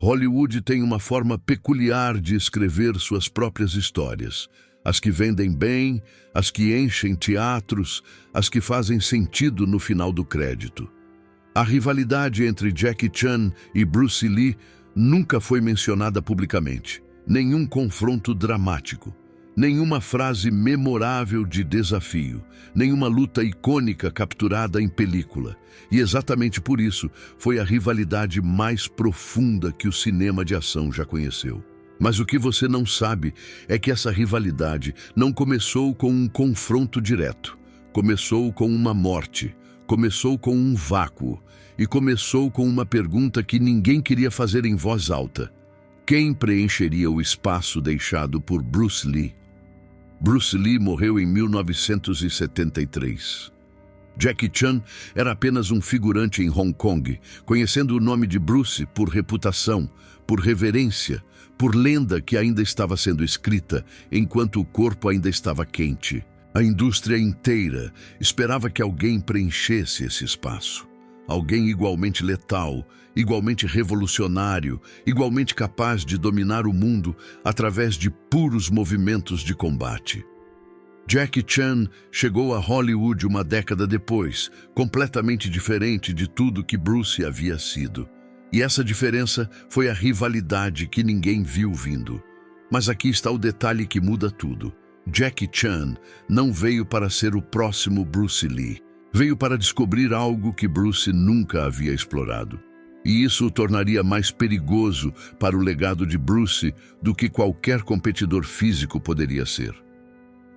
Hollywood tem uma forma peculiar de escrever suas próprias histórias. As que vendem bem, as que enchem teatros, as que fazem sentido no final do crédito. A rivalidade entre Jackie Chan e Bruce Lee nunca foi mencionada publicamente. Nenhum confronto dramático, nenhuma frase memorável de desafio, nenhuma luta icônica capturada em película. E exatamente por isso foi a rivalidade mais profunda que o cinema de ação já conheceu. Mas o que você não sabe é que essa rivalidade não começou com um confronto direto. Começou com uma morte, começou com um vácuo e começou com uma pergunta que ninguém queria fazer em voz alta. Quem preencheria o espaço deixado por Bruce Lee? Bruce Lee morreu em 1973. Jackie Chan era apenas um figurante em Hong Kong, conhecendo o nome de Bruce por reputação, por reverência, por lenda que ainda estava sendo escrita, enquanto o corpo ainda estava quente. A indústria inteira esperava que alguém preenchesse esse espaço. Alguém igualmente letal, igualmente revolucionário, igualmente capaz de dominar o mundo através de puros movimentos de combate. Jackie Chan chegou a Hollywood uma década depois, completamente diferente de tudo que Bruce havia sido. E essa diferença foi a rivalidade que ninguém viu vindo. Mas aqui está o detalhe que muda tudo. Jackie Chan não veio para ser o próximo Bruce Lee. Veio para descobrir algo que Bruce nunca havia explorado. E isso o tornaria mais perigoso para o legado de Bruce do que qualquer competidor físico poderia ser.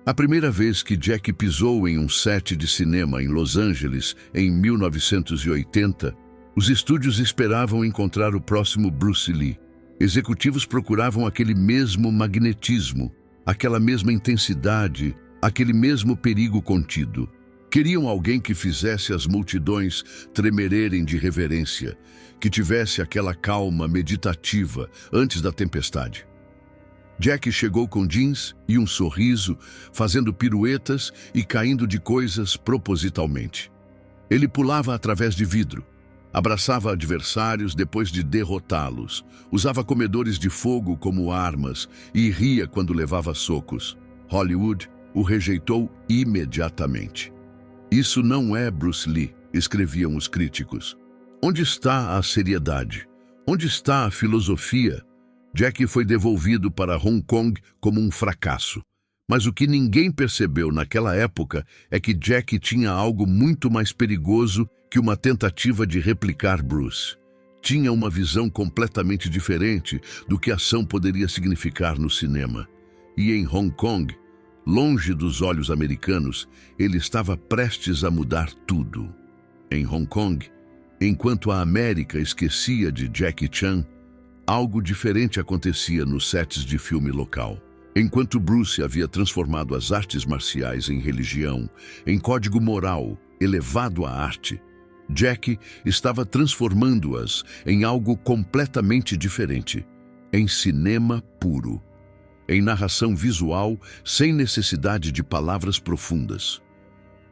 A primeira vez que Jack pisou em um set de cinema em Los Angeles, em 1980, os estúdios esperavam encontrar o próximo Bruce Lee. Executivos procuravam aquele mesmo magnetismo, aquela mesma intensidade, aquele mesmo perigo contido. Queriam alguém que fizesse as multidões tremererem de reverência, que tivesse aquela calma meditativa antes da tempestade. Jack chegou com jeans e um sorriso, fazendo piruetas e caindo de coisas propositalmente. Ele pulava através de vidro, abraçava adversários depois de derrotá-los, usava comedores de fogo como armas e ria quando levava socos. Hollywood o rejeitou imediatamente. Isso não é Bruce Lee, escreviam os críticos. Onde está a seriedade? Onde está a filosofia? Jack foi devolvido para Hong Kong como um fracasso. Mas o que ninguém percebeu naquela época é que Jack tinha algo muito mais perigoso que uma tentativa de replicar Bruce. Tinha uma visão completamente diferente do que ação poderia significar no cinema. E em Hong Kong, longe dos olhos americanos, ele estava prestes a mudar tudo. Em Hong Kong, enquanto a América esquecia de Jackie Chan, algo diferente acontecia nos sets de filme local. Enquanto Bruce havia transformado as artes marciais em religião, em código moral elevado à arte, Jack estava transformando-as em algo completamente diferente, em cinema puro, em narração visual sem necessidade de palavras profundas.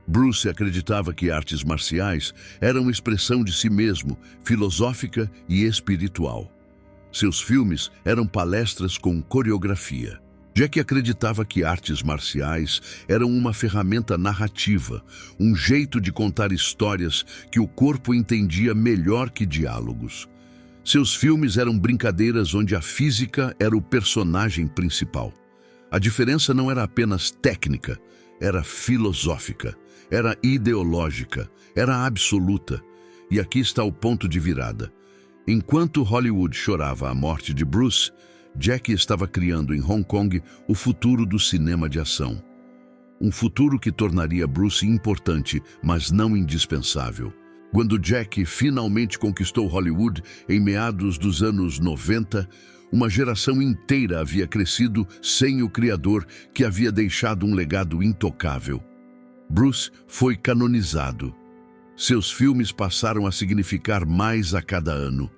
Bruce acreditava que artes marciais eram expressão de si mesmo, filosófica e espiritual. Seus filmes eram palestras com coreografia. Jack acreditava que artes marciais eram uma ferramenta narrativa, um jeito de contar histórias que o corpo entendia melhor que diálogos. Seus filmes eram brincadeiras onde a física era o personagem principal. A diferença não era apenas técnica, era filosófica, era ideológica, era absoluta. E aqui está o ponto de virada. Enquanto Hollywood chorava a morte de Bruce, Jack estava criando em Hong Kong o futuro do cinema de ação. Um futuro que tornaria Bruce importante, mas não indispensável. Quando Jack finalmente conquistou Hollywood, em meados dos anos 90, uma geração inteira havia crescido sem o criador que havia deixado um legado intocável. Bruce foi canonizado. Seus filmes passaram a significar mais a cada ano.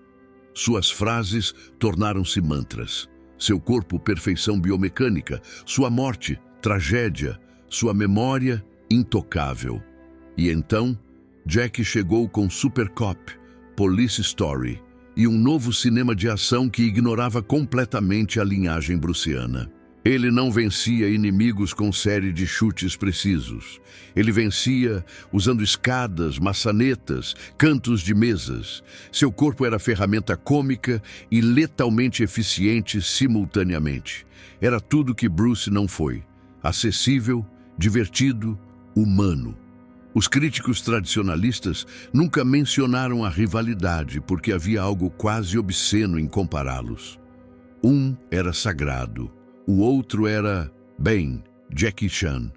Suas frases tornaram-se mantras. Seu corpo, perfeição biomecânica. Sua morte, tragédia. Sua memória, intocável. E então, Jack chegou com Super Cop, Police Story, e um novo cinema de ação que ignorava completamente a linhagem bruciana. Ele não vencia inimigos com série de chutes precisos. Ele vencia usando escadas, maçanetas, cantos de mesas. Seu corpo era ferramenta cômica e letalmente eficiente simultaneamente. Era tudo que Bruce não foi: acessível, divertido, humano. Os críticos tradicionalistas nunca mencionaram a rivalidade porque havia algo quase obsceno em compará-los. Um era sagrado. O outro era, bem, Jackie Chan.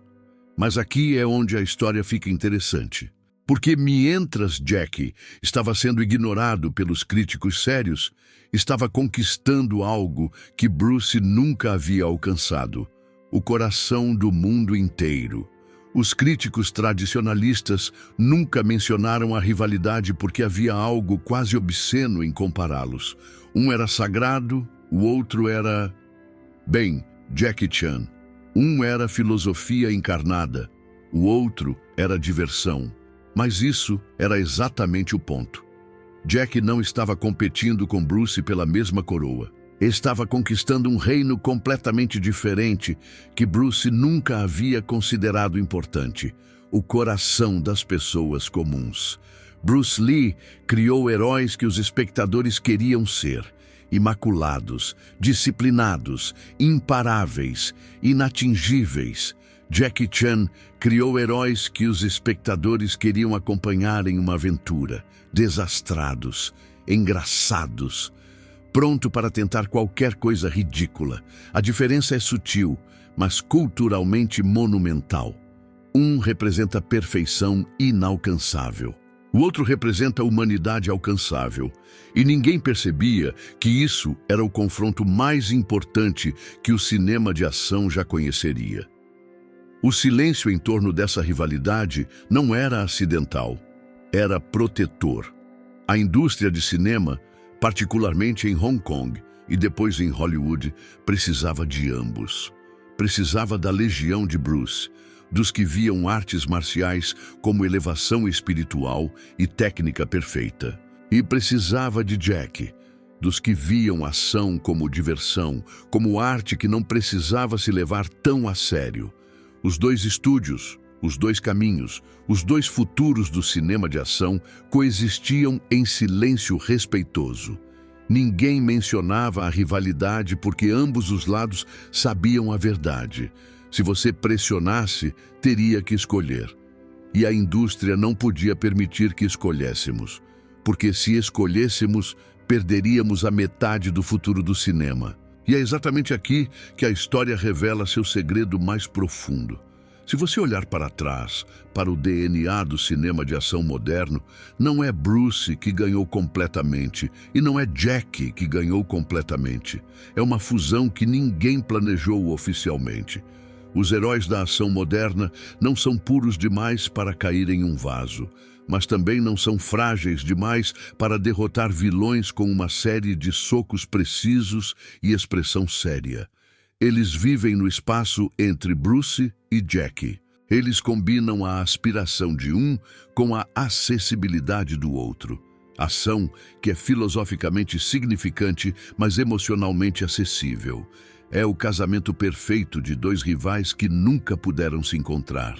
Mas aqui é onde a história fica interessante. Porque mientras Jackie estava sendo ignorado pelos críticos sérios, estava conquistando algo que Bruce nunca havia alcançado: o coração do mundo inteiro. Os críticos tradicionalistas nunca mencionaram a rivalidade porque havia algo quase obsceno em compará-los. Um era sagrado, o outro era... bem, Jackie Chan. Um era filosofia encarnada, o outro era diversão. Mas isso era exatamente o ponto. Jack não estava competindo com Bruce pela mesma coroa. Estava conquistando um reino completamente diferente que Bruce nunca havia considerado importante: o coração das pessoas comuns. Bruce Lee criou heróis que os espectadores queriam ser: imaculados, disciplinados, imparáveis, inatingíveis. Jackie Chan criou heróis que os espectadores queriam acompanhar em uma aventura: desastrados, engraçados, pronto para tentar qualquer coisa ridícula. A diferença é sutil, mas culturalmente monumental. Um representa perfeição inalcançável. O outro representa a humanidade alcançável. E ninguém percebia que isso era o confronto mais importante que o cinema de ação já conheceria. O silêncio em torno dessa rivalidade não era acidental, era protetor. A indústria de cinema, particularmente em Hong Kong e depois em Hollywood, precisava de ambos. Precisava da legião de Bruce, dos que viam artes marciais como elevação espiritual e técnica perfeita. E precisava de Jack, dos que viam ação como diversão, como arte que não precisava se levar tão a sério. Os dois estúdios, os dois caminhos, os dois futuros do cinema de ação coexistiam em silêncio respeitoso. Ninguém mencionava a rivalidade porque ambos os lados sabiam a verdade. Se você pressionasse, teria que escolher. E a indústria não podia permitir que escolhêssemos, porque se escolhêssemos, perderíamos a metade do futuro do cinema. E é exatamente aqui que a história revela seu segredo mais profundo. Se você olhar para trás, para o DNA do cinema de ação moderno, não é Bruce que ganhou completamente e não é Jack que ganhou completamente. É uma fusão que ninguém planejou oficialmente. Os heróis da ação moderna não são puros demais para cair em um vaso, mas também não são frágeis demais para derrotar vilões com uma série de socos precisos e expressão séria. Eles vivem no espaço entre Bruce e Jack. Eles combinam a aspiração de um com a acessibilidade do outro. Ação que é filosoficamente significante, mas emocionalmente acessível. É o casamento perfeito de dois rivais que nunca puderam se encontrar.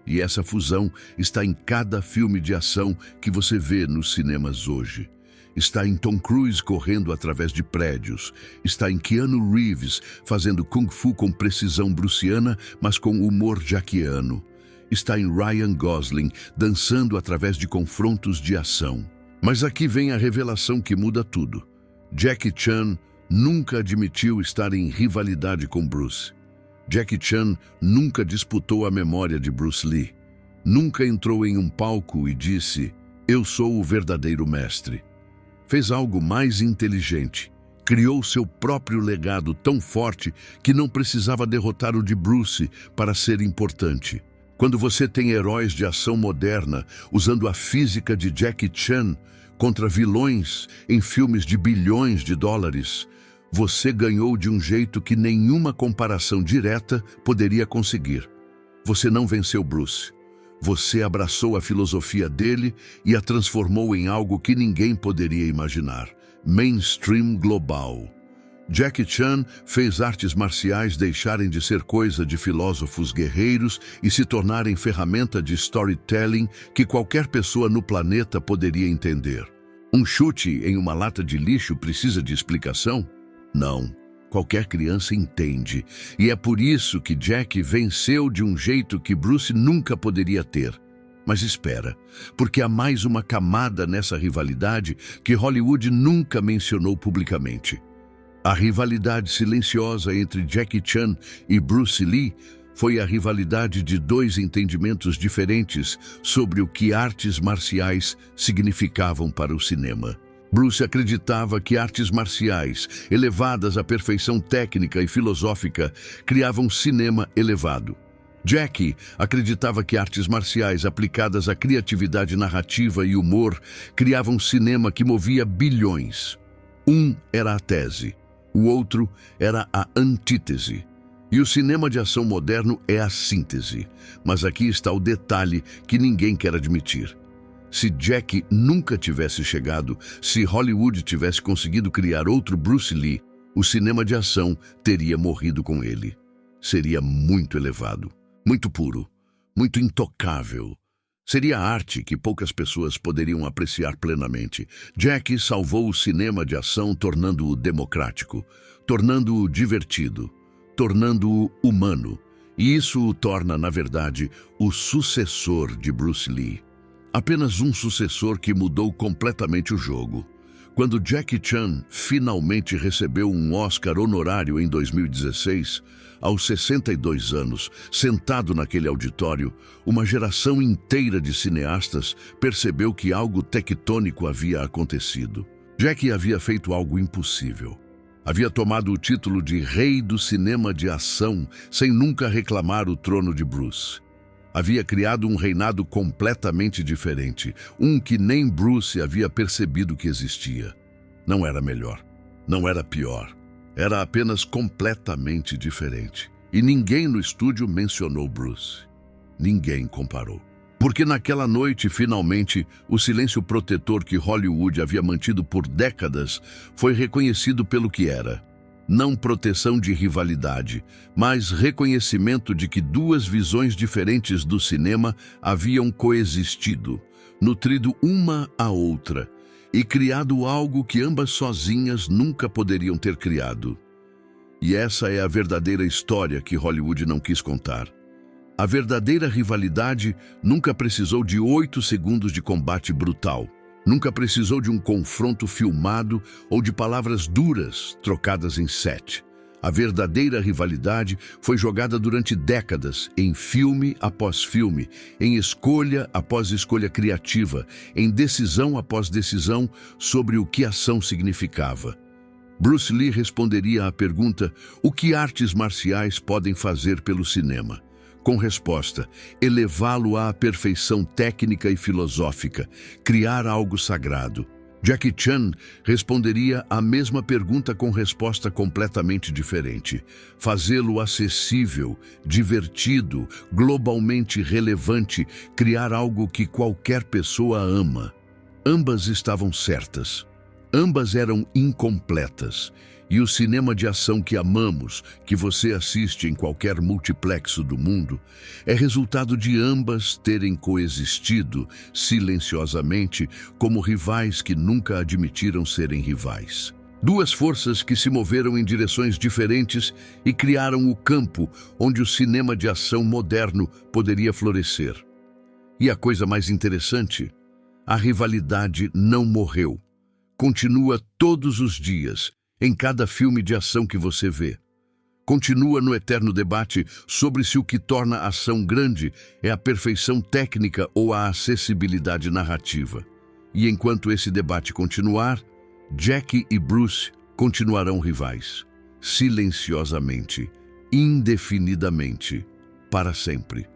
E essa fusão está em cada filme de ação que você vê nos cinemas hoje. Está em Tom Cruise correndo através de prédios. Está em Keanu Reeves fazendo Kung Fu com precisão bruciana, mas com humor jackiano. Está em Ryan Gosling dançando através de confrontos de ação. Mas aqui vem a revelação que muda tudo. Jackie Chan nunca admitiu estar em rivalidade com Bruce. Jackie Chan nunca disputou a memória de Bruce Lee. Nunca entrou em um palco e disse: "Eu sou o verdadeiro mestre." Fez algo mais inteligente. Criou seu próprio legado tão forte que não precisava derrotar o de Bruce para ser importante. Quando você tem heróis de ação moderna usando a física de Jackie Chan contra vilões em filmes de bilhões de dólares, você ganhou de um jeito que nenhuma comparação direta poderia conseguir. Você não venceu Bruce. Você abraçou a filosofia dele e a transformou em algo que ninguém poderia imaginar. mainstream global. Jackie Chan fez artes marciais deixarem de ser coisa de filósofos guerreiros e se tornarem ferramenta de storytelling que qualquer pessoa no planeta poderia entender. Um chute em uma lata de lixo precisa de explicação? Não. Qualquer criança entende. E é por isso que Jack venceu de um jeito que Bruce nunca poderia ter. Mas espera, porque há mais uma camada nessa rivalidade que Hollywood nunca mencionou publicamente. A rivalidade silenciosa entre Jackie Chan e Bruce Lee foi a rivalidade de dois entendimentos diferentes sobre o que artes marciais significavam para o cinema. Bruce acreditava que artes marciais, elevadas à perfeição técnica e filosófica, criavam cinema elevado. Jackie acreditava que artes marciais aplicadas à criatividade narrativa e humor criavam cinema que movia bilhões. Um era a tese, o outro era a antítese. E o cinema de ação moderno é a síntese. Mas aqui está o detalhe que ninguém quer admitir. Se Jack nunca tivesse chegado, se Hollywood tivesse conseguido criar outro Bruce Lee, o cinema de ação teria morrido com ele. Seria muito elevado, muito puro, muito intocável. Seria arte que poucas pessoas poderiam apreciar plenamente. Jack salvou o cinema de ação tornando-o democrático, tornando-o divertido, tornando-o humano. E isso o torna, na verdade, o sucessor de Bruce Lee. Apenas um sucessor que mudou completamente o jogo. Quando Jackie Chan finalmente recebeu um Oscar honorário em 2016, aos 62 anos, sentado naquele auditório, uma geração inteira de cineastas percebeu que algo tectônico havia acontecido. Jackie havia feito algo impossível. Havia tomado o título de rei do cinema de ação sem nunca reclamar o trono de Bruce. Havia criado um reinado completamente diferente, um que nem Bruce havia percebido que existia. Não era melhor, não era pior, era apenas completamente diferente. E ninguém no estúdio mencionou Bruce. Ninguém comparou. Porque naquela noite, finalmente, o silêncio protetor que Hollywood havia mantido por décadas foi reconhecido pelo que era. Não proteção de rivalidade, mas reconhecimento de que duas visões diferentes do cinema haviam coexistido, nutrido uma a outra e criado algo que ambas sozinhas nunca poderiam ter criado. E essa é a verdadeira história que Hollywood não quis contar. A verdadeira rivalidade nunca precisou de 8 segundos de combate brutal. Nunca precisou de um confronto filmado ou de palavras duras trocadas em set. A verdadeira rivalidade foi jogada durante décadas, em filme após filme, em escolha após escolha criativa, em decisão após decisão sobre o que ação significava. Bruce Lee responderia à pergunta: o que artes marciais podem fazer pelo cinema? Com resposta: elevá-lo à perfeição técnica e filosófica, criar algo sagrado. Jackie Chan responderia a mesma pergunta com resposta completamente diferente: fazê-lo acessível, divertido, globalmente relevante, criar algo que qualquer pessoa ama. Ambas estavam certas. Ambas eram incompletas. E o cinema de ação que amamos, que você assiste em qualquer multiplexo do mundo, é resultado de ambas terem coexistido silenciosamente como rivais que nunca admitiram serem rivais. Duas forças que se moveram em direções diferentes e criaram o campo onde o cinema de ação moderno poderia florescer. E a coisa mais interessante, a rivalidade não morreu. Continua todos os dias, em cada filme de ação que você vê. Continua no eterno debate sobre se o que torna a ação grande é a perfeição técnica ou a acessibilidade narrativa. E enquanto esse debate continuar, Jackie e Bruce continuarão rivais, silenciosamente, indefinidamente, para sempre.